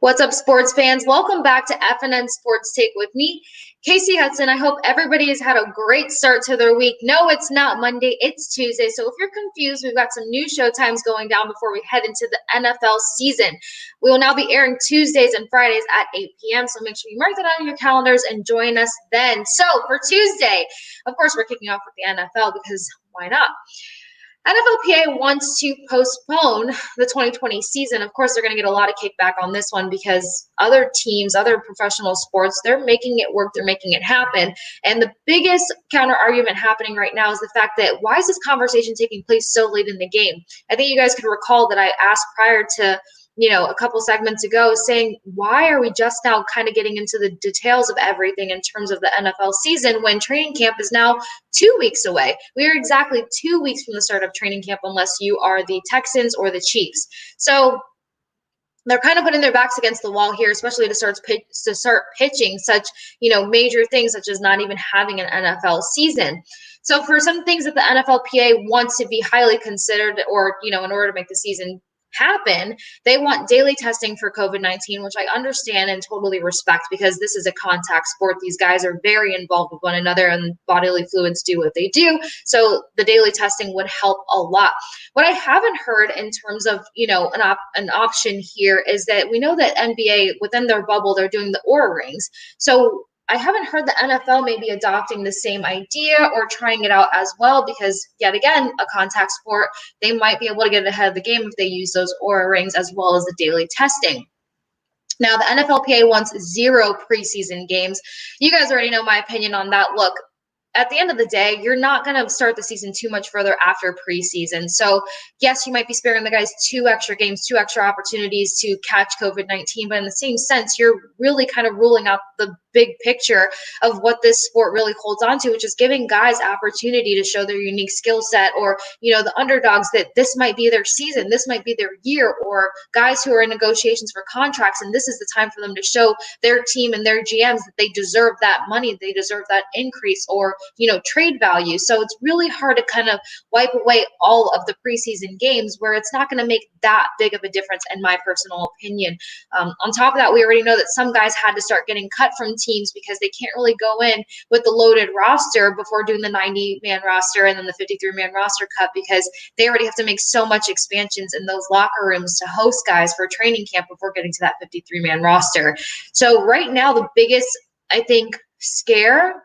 What's up, sports fans? Welcome back to FNN Sports Take with me, Kasey Hudson. I hope everybody has had a great start to their week. No, it's not Monday, it's Tuesday. So if you're confused, we've got some new show times going down before we head into the NFL season. We will now be airing Tuesdays and Fridays at 8 p.m. So make sure you mark that on your calendars and join us then. So for Tuesday, of course, we're kicking off with the NFL because why not? NFLPA wants to postpone the 2020 season. Of course, they're going to get a lot of kickback on this one because other teams, other professional sports, they're making it work, they're making it happen. And the biggest counter argument happening right now is the fact that why is this conversation taking place so late in the game? I think you guys could recall that I asked prior to a couple segments ago saying, why are we just now kind of getting into the details of everything in terms of the NFL season when training camp is now 2 weeks away? We are exactly 2 weeks from the start of training camp unless you are the Texans or the Chiefs. So they're kind of putting their backs against the wall here, especially to start pitching such, major things such as not even having an NFL season. So for some things that the NFLPA wants to be highly considered or, in order to make the season happen, they want daily testing for COVID-19, which I understand and totally respect because this is a contact sport. These guys are very involved with one another and bodily fluids do what they do. So the daily testing would help a lot. What I haven't heard in terms of, an option here is that we know that NBA within their bubble, they're doing the Oura rings. So I haven't heard the NFL maybe adopting the same idea or trying it out as well because, yet again, a contact sport, they might be able to get ahead of the game if they use those Oura rings as well as the daily testing. Now, the NFLPA wants 0 preseason games. You guys already know my opinion on that. Look, at the end of the day, you're not going to start the season too much further after preseason. So, yes, you might be sparing the guys 2 extra games, 2 extra opportunities to catch COVID-19. But in the same sense, you're really kind of ruling out the big picture of what this sport really holds on to, which is giving guys opportunity to show their unique skill set or, the underdogs that this might be their season, this might be their year, or guys who are in negotiations for contracts. And this is the time for them to show their team and their GMs that they deserve that money, they deserve that increase or, trade value. So it's really hard to kind of wipe away all of the preseason games where it's not going to make that big of a difference, in my personal opinion. On top of that, we already know that some guys had to start getting cut from teams because they can't really go in with the loaded roster before doing the 90-man roster and then the 53-man roster cut because they already have to make so much expansions in those locker rooms to host guys for training camp before getting to that 53-man roster. So right now, the biggest, I think, scare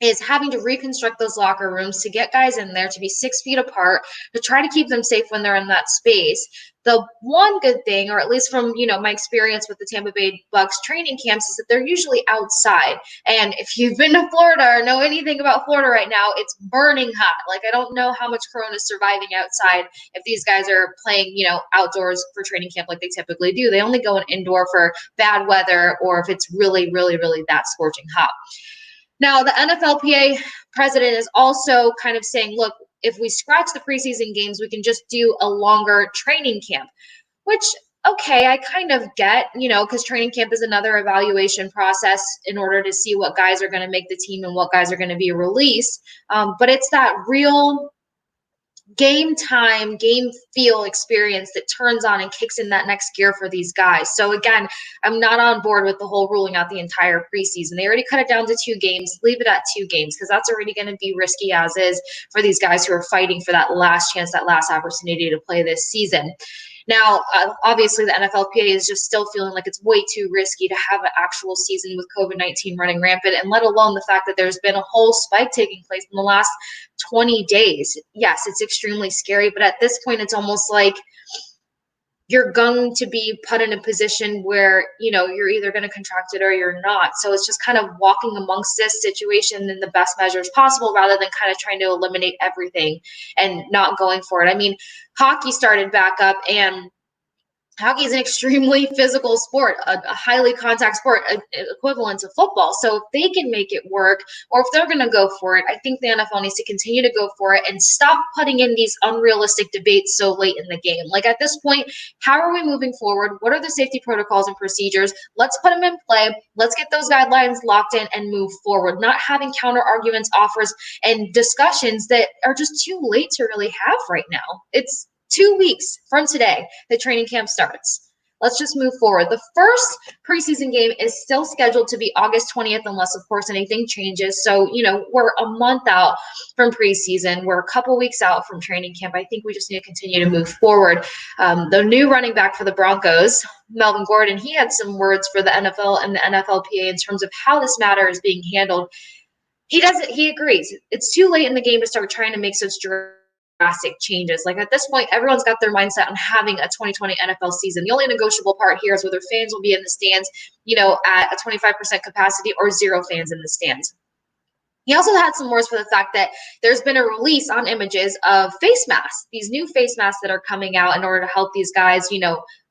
is having to reconstruct those locker rooms to get guys in there to be 6 feet apart, to try to keep them safe when they're in that space. The one good thing, or at least from, my experience with the Tampa Bay Bucks training camps, is that they're usually outside. And if you've been to Florida or know anything about Florida right now, it's burning hot. Like, I don't know how much corona is surviving outside if these guys are playing, outdoors for training camp like they typically do. They only go in indoor for bad weather or if it's really, really, really that scorching hot. Now, the NFLPA president is also kind of saying, look, if we scratch the preseason games, we can just do a longer training camp, which, okay, I kind of get, because training camp is another evaluation process in order to see what guys are going to make the team and what guys are going to be released. But it's that real game time, game feel experience that turns on and kicks in that next gear for these guys. So again, I'm not on board with the whole ruling out the entire preseason. They already cut it down to 2 games. Leave it at 2 games because that's already going to be risky as is for these guys who are fighting for that last chance, that last opportunity to play this season. Now, obviously, the NFLPA is just still feeling like it's way too risky to have an actual season with COVID-19 running rampant, and let alone the fact that there's been a whole spike taking place in the last 20 days. Yes, it's extremely scary, but at this point, it's almost like you're going to be put in a position where, you're either going to contract it or you're not. So it's just kind of walking amongst this situation in the best measures possible rather than kind of trying to eliminate everything and not going for it. I mean, hockey started back up, and hockey is an extremely physical sport, a highly contact sport, equivalent to football. So if they can make it work, or if they're going to go for it, I think the NFL needs to continue to go for it and stop putting in these unrealistic debates so late in the game. Like, at this point, how are we moving forward? What are the safety protocols and procedures? Let's put them in play. Let's get those guidelines locked in and move forward, not having counter arguments, offers, and discussions that are just too late to really have right now. It's 2 weeks from today, the training camp starts. let's just move forward. The first preseason game is still scheduled to be August 20th, unless, of course, anything changes. So, we're a month out from preseason. We're a couple weeks out from training camp. I think we just need to continue to move forward. The new running back for the Broncos, Melvin Gordon, he had some words for the NFL and the NFLPA in terms of how this matter is being handled. He agrees. It's too late in the game to start trying to make such drastic changes. Like, at this point, everyone's got their mindset on having a 2020 NFL season. The only negotiable part here is whether fans will be in the stands, at a 25% capacity or 0 fans in the stands. He also had some words for the fact that there's been a release on images of face masks, these new face masks that are coming out in order to help these guys,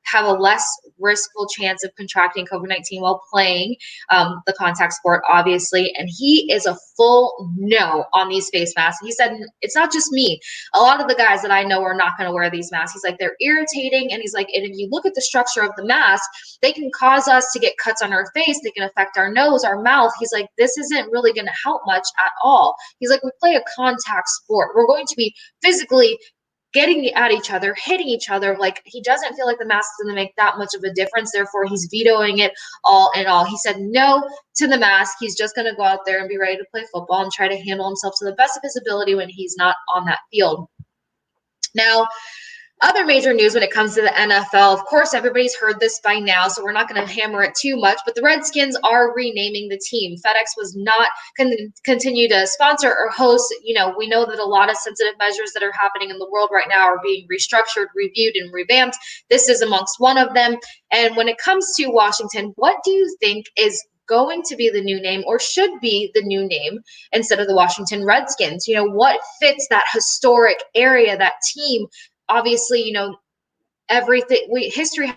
have a less riskful chance of contracting COVID-19 while playing the contact sport, obviously. And he is a full no on these face masks. He said, it's not just me. A lot of the guys that I know are not going to wear these masks. He's like, they're irritating. And he's like, and if you look at the structure of the mask, they can cause us to get cuts on our face. They can affect our nose, our mouth. He's like, this isn't really going to help much at all. He's like, we play a contact sport. We're going to be physically getting at each other, hitting each other. Like, he doesn't feel like the mask is going to make that much of a difference. Therefore, he's vetoing it all in all. He said no to the mask. He's just going to go out there and be ready to play football and try to handle himself to the best of his ability when he's not on that field. Now, other major news when it comes to the NFL, of course, everybody's heard this by now, so we're not going to hammer it too much, but the Redskins are renaming the team. FedEx was not going to continue to sponsor or host. We know that a lot of sensitive measures that are happening in the world right now are being restructured, reviewed, and revamped. This is amongst one of them. And when it comes to Washington, what do you think is going to be the new name, or should be the new name instead of the Washington Redskins? What fits that historic area, that team? Obviously, everything history has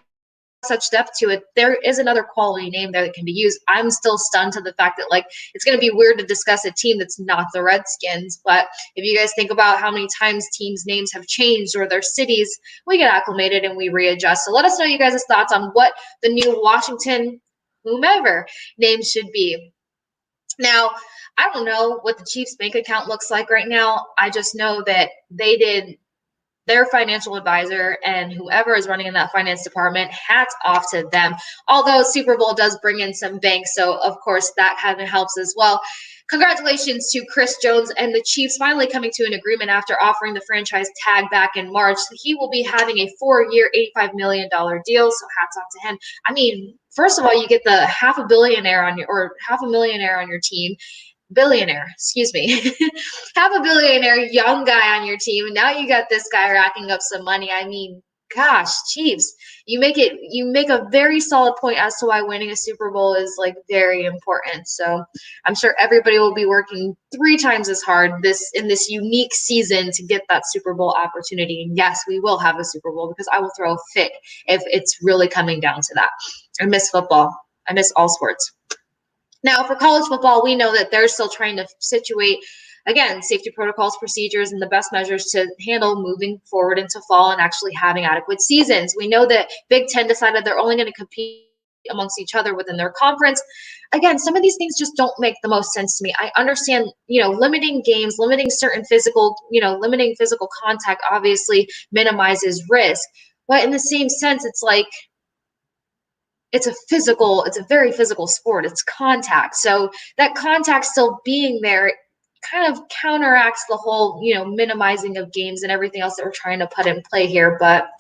such depth to it. There is another quality name there that can be used. I'm still stunned to the fact that, it's going to be weird to discuss a team that's not the Redskins. But if you guys think about how many times teams' names have changed or their cities, we get acclimated and we readjust. So let us know you guys' thoughts on what the new Washington, whomever, name should be. Now, I don't know what the Chiefs' bank account looks like right now. I just know that they did their financial advisor and whoever is running in that finance department, hats off to them. Although Super Bowl does bring in some banks, so of course that kind of helps as well. Congratulations to Chris Jones and the Chiefs finally coming to an agreement after offering the franchise tag back in March. He will be having a 4-year, $85 million deal, so hats off to him. I mean, first of all, you get the half a millionaire on your team. Billionaire, excuse me. Have a billionaire young guy on your team, and now you got this guy racking up some money. I mean, gosh, Chiefs, you make a very solid point as to why winning a Super Bowl is very important. So I'm sure everybody will be working 3 times as hard in this unique season to get that Super Bowl opportunity. And yes, we will have a Super Bowl, because I will throw a fit if it's really coming down to that. I miss football. I miss all sports. Now, for college football, we know that they're still trying to situate, again, safety protocols, procedures, and the best measures to handle moving forward into fall and actually having adequate seasons. We know that Big Ten decided they're only going to compete amongst each other within their conference. Again, some of these things just don't make the most sense to me. I understand, limiting games, limiting physical contact obviously minimizes risk. But in the same sense, it's it's a very physical sport. It's contact. So that contact still being there kind of counteracts the whole, minimizing of games and everything else that we're trying to put in play here. But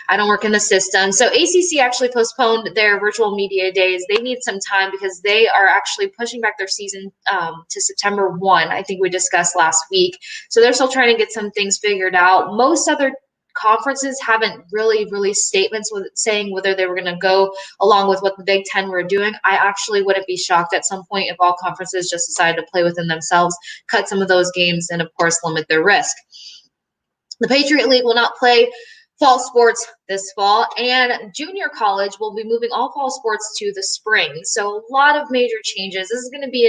I don't work in the system. So ACC actually postponed their virtual media days. They need some time because they are actually pushing back their season to September 1. I think we discussed last week. So they're still trying to get some things figured out. Most other conferences haven't really released statements saying whether they were going to go along with what the Big Ten were doing. I actually wouldn't be shocked at some point if all conferences just decided to play within themselves, cut some of those games, and of course limit their risk. The Patriot League will not play fall sports this fall, and junior college will be moving all fall sports to the spring. So a lot of major changes. This is going to be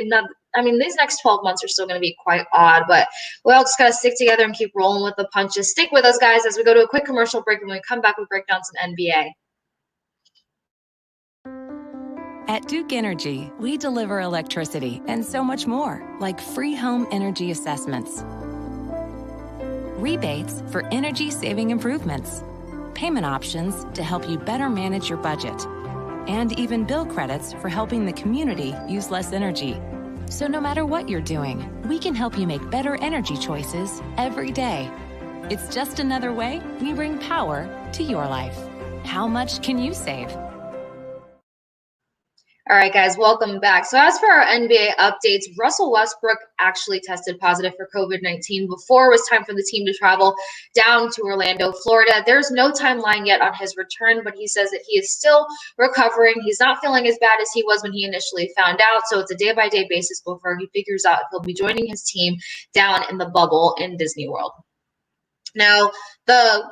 these next 12 months are still going to be quite odd, but we all just got to stick together and keep rolling with the punches. Stick with us, guys, as we go to a quick commercial break, and when we come back, we'll break down some NBA. At Duke Energy, we deliver electricity and so much more, like free home energy assessments, rebates for energy-saving improvements, payment options to help you better manage your budget, and even bill credits for helping the community use less energy. So no matter what you're doing, we can help you make better energy choices every day. It's just another way we bring power to your life. How much can you save? All right, guys, welcome back. So as for our NBA updates, Russell Westbrook actually tested positive for COVID-19 before it was time for the team to travel down to Orlando, Florida. There's no timeline yet on his return, but he says that he is still recovering. He's not feeling as bad as he was when he initially found out. So it's a day-by-day basis before he figures out if he'll be joining his team down in the bubble in Disney World. Now, the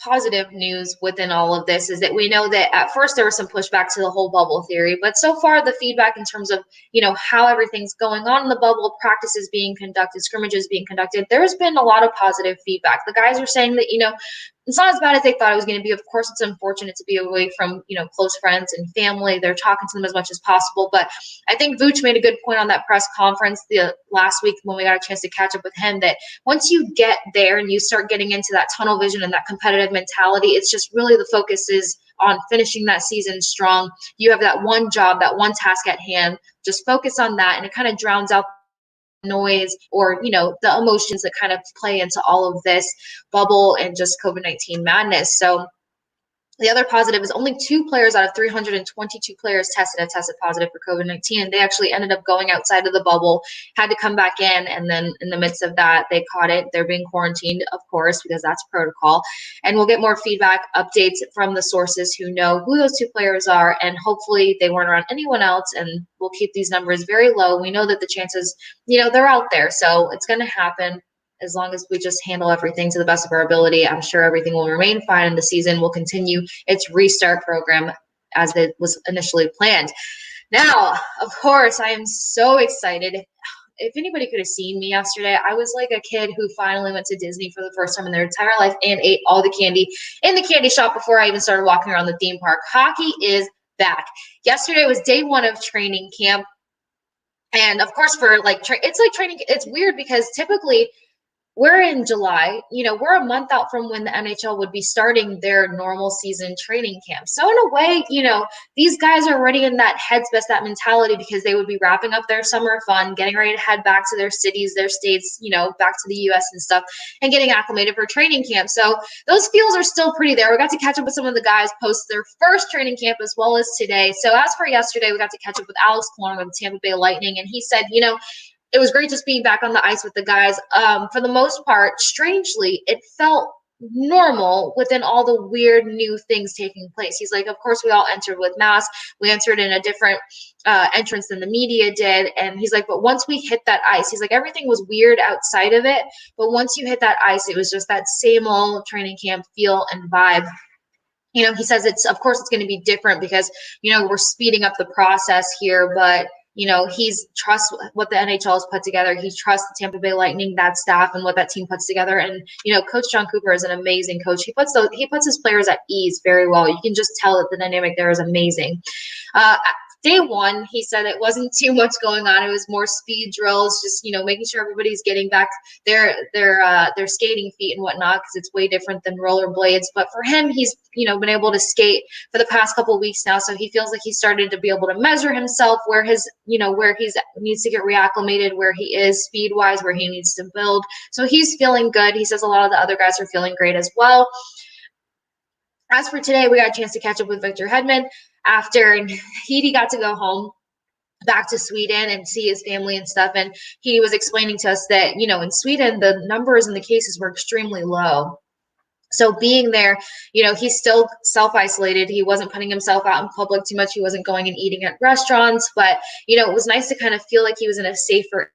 positive news within all of this is that we know that at first there was some pushback to the whole bubble theory, but so far the feedback in terms of, how everything's going on in the bubble, practices being conducted, scrimmages being conducted, there's been a lot of positive feedback. The guys are saying that, it's not as bad as they thought it was going to be. Of course, it's unfortunate to be away from, close friends and family. They're talking to them as much as possible. But I think Vooch made a good point on that press conference the last week when we got a chance to catch up with him, that once you get there and you start getting into that tunnel vision and that competitive mentality, it's just really the focus is on finishing that season strong. You have that one job, that one task at hand. Just focus on that, and it kind of drowns out noise or the emotions that kind of play into all of this bubble and just COVID-19 madness. So the other positive is only 2 players out of 322 players have tested positive for COVID-19. And they actually ended up going outside of the bubble, had to come back in. And then in the midst of that, they caught it. They're being quarantined, of course, because that's protocol. And we'll get more feedback updates from the sources who know who those 2 players are. And hopefully they weren't around anyone else. And we'll keep these numbers very low. We know that the chances, they're out there. So it's going to happen. As long as we just handle everything to the best of our ability, I'm sure everything will remain fine, and the season will continue its restart program as it was initially planned. Now, of course, I am so excited. If anybody could have seen me yesterday, I was like a kid who finally went to Disney for the first time in their entire life and ate all the candy in the candy shop before I even started walking around the theme park. Hockey is back. Yesterday was day 1 of training camp. And of course, for it's like training. It's weird because typically we're in July, we're a month out from when the NHL would be starting their normal season training camp. So in a way, these guys are already in that headspace, that mentality, because they would be wrapping up their summer fun, getting ready to head back to their cities, their states, back to the US and stuff, and getting acclimated for training camp. So those feels are still pretty there. We got to catch up with some of the guys post their first training camp as well as today. So as for yesterday, we got to catch up with Alex Killorn of the Tampa Bay Lightning, and he said, it was great just being back on the ice with the guys. For the most part, strangely, it felt normal within all the weird new things taking place. He's like, of course, we all entered with masks. We entered in a different entrance than the media did. And he's like, but once we hit that ice, he's like, everything was weird outside of it. But once you hit that ice, it was just that same old training camp feel and vibe. He says of course it's going to be different because, we're speeding up the process here, but he's trusts what the NHL has put together. He trusts the Tampa Bay Lightning, that staff, and what that team puts together. And Coach John Cooper is an amazing coach. He puts his players at ease very well. You can just tell that the dynamic there is amazing. Day 1, he said it wasn't too much going on. It was more speed drills, just making sure everybody's getting back their skating feet and whatnot, because it's way different than rollerblades. But for him, he's been able to skate for the past couple of weeks now, so he feels like he started to be able to measure himself where he's needs to get reacclimated, where he is speed wise, where he needs to build. So he's feeling good. He says a lot of the other guys are feeling great as well. As for today, we got a chance to catch up with Victor Hedman after he got to go home back to Sweden and see his family and stuff. And he was explaining to us that, in Sweden, the numbers and the cases were extremely low. So being there, he's still self-isolated. He wasn't putting himself out in public too much. He wasn't going and eating at restaurants. But, it was nice to kind of feel like he was in a safer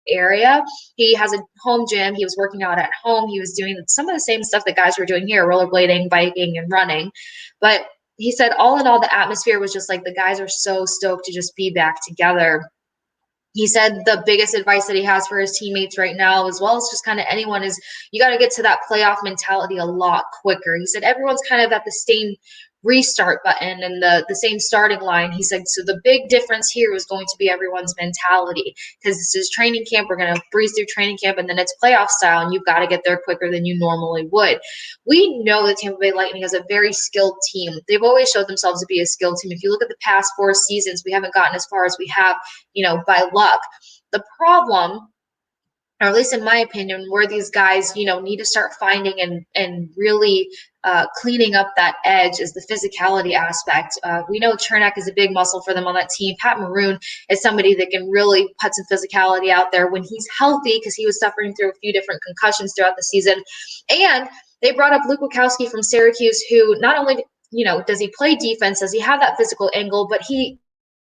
area. He has a home gym. He was working out at home. He was doing some of the same stuff that guys were doing here, rollerblading, biking, and running. But he said all in all, the atmosphere was just like the guys are so stoked to just be back together. He said the biggest advice that he has for his teammates right now, as well as just kind of anyone, is you got to get to that playoff mentality a lot quicker. He said everyone's kind of at the same restart button and the same starting line. He said, so the big difference here is going to be everyone's mentality, because this is training camp. We're going to breeze through training camp, and then it's playoff style, and you've got to get there quicker than you normally would. We know the Tampa Bay Lightning is a very skilled team. They've always showed themselves to be a skilled team. If you look at the past 4 seasons, we haven't gotten as far as we have, by luck. The problem, or at least in my opinion, where these guys, need to start finding and really cleaning up that edge is the physicality aspect. We know Chernak is a big muscle for them on that team. Pat Maroon is somebody that can really put some physicality out there when he's healthy, because he was suffering through a few different concussions throughout the season. And they brought up Luke Witkowski from Syracuse, who not only, does he play defense, does he have that physical angle, but he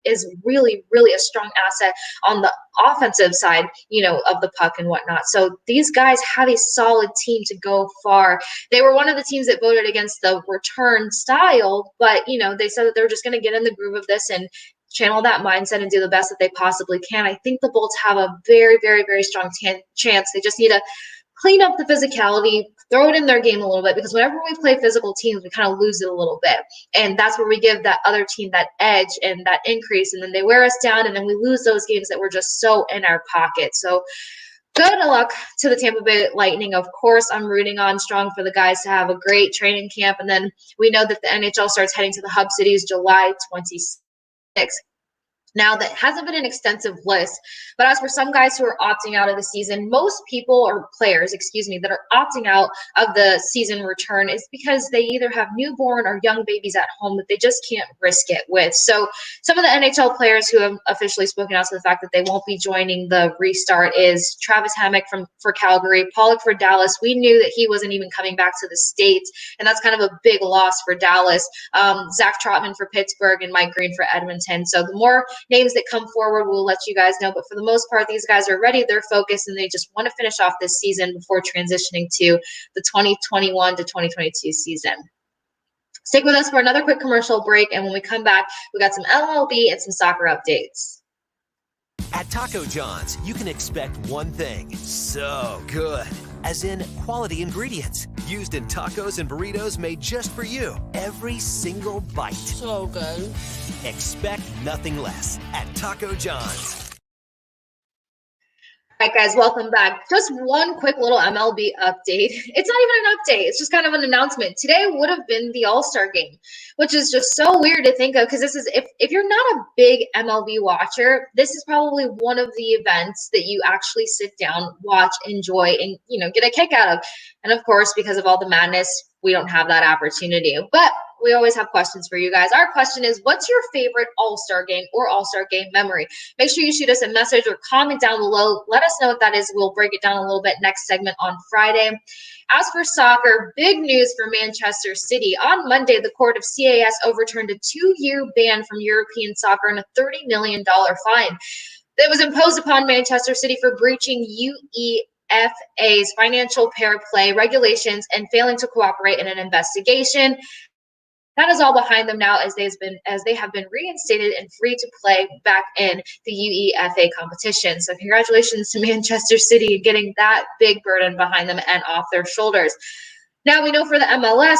is really, really a strong asset on the offensive side, of the puck and whatnot. So these guys have a solid team to go far. They were one of the teams that voted against the return style, but, they said that they're just going to get in the groove of this and channel that mindset and do the best that they possibly can. I think the Bolts have a very, very, very strong chance. They just need to clean up the physicality, throw it in their game a little bit, because whenever we play physical teams, we kind of lose it a little bit. And that's where we give that other team that edge and that increase, and then they wear us down, and then we lose those games that were just so in our pocket. So good luck to the Tampa Bay Lightning. Of course, I'm rooting on strong for the guys to have a great training camp. And then we know that the NHL starts heading to the hub cities July 26th. Now, that hasn't been an extensive list, but as for some guys who are opting out of the season, most people, or players, that are opting out of the season return is because they either have newborn or young babies at home that they just can't risk it with. So some of the NHL players who have officially spoken out to the fact that they won't be joining the restart is Travis Hamonic for Calgary, Pollock for Dallas. We knew that he wasn't even coming back to the States, and that's kind of a big loss for Dallas. Zach Trotman for Pittsburgh, and Mike Green for Edmonton. So the more names that come forward, we'll let you guys know. But for the most part, these guys are ready. They're focused, and they just want to finish off this season before transitioning to the 2021 to 2022 season. Stick with us for another quick commercial break, and when we come back, we got some MLB and some soccer updates. At Taco John's, you can expect one thing: so good. As in quality ingredients used in tacos and burritos made just for you. Every single bite. So good. Expect nothing less at Taco John's. All right, guys, welcome back. Just one quick little MLB update. It's not even an update. It's just kind of an announcement. Today would have been the All-Star game, which is just so weird to think of, because this is, if you're not a big MLB watcher, this is probably one of the events that you actually sit down, watch, enjoy, and, get a kick out of. And of course, because of all the madness, we don't have that opportunity. But we always have questions for you guys. Our question is, what's your favorite All-Star game or All-Star game memory? Make sure you shoot us a message or comment down below. Let us know what that is. We'll break it down a little bit next segment on Friday. As for soccer, big news for Manchester City. On Monday, the court of CAS overturned a 2-year ban from European soccer and a $30 million fine that was imposed upon Manchester City for breaching UEFA's financial fair play regulations and failing to cooperate in an investigation. That is all behind them now, as they have been reinstated and free to play back in the UEFA competition. So congratulations to Manchester City getting that big burden behind them and off their shoulders. Now we know for the MLS,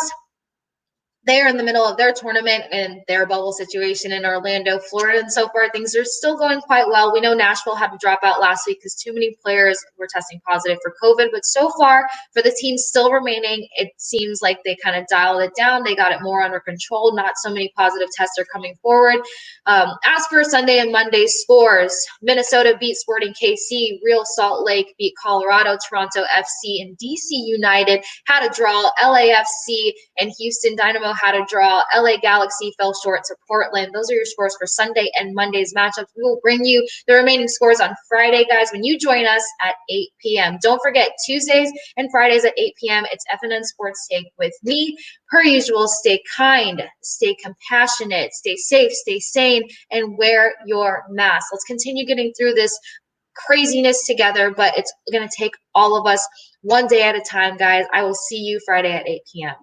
they are in the middle of their tournament and their bubble situation in Orlando, Florida, and so far things are still going quite well. We know Nashville had to drop out last week because too many players were testing positive for COVID, but so far for the team still remaining, it seems like they kind of dialed it down. They got it more under control. Not so many positive tests are coming forward. As for Sunday and Monday scores, Minnesota beat Sporting KC, Real Salt Lake beat Colorado, Toronto FC and DC United had a draw, LAFC and Houston Dynamo had a draw. LA Galaxy fell short to Portland. Those are your scores for Sunday and Monday's matchups. We will bring you the remaining scores on Friday, guys, when you join us at 8 p.m. Don't forget, Tuesdays and Fridays at 8 p.m., it's FNN Sports Take with me. Per usual, stay kind, stay compassionate, stay safe, stay sane, and wear your mask. Let's continue getting through this craziness together, but it's going to take all of us one day at a time, guys. I will see you Friday at 8 p.m.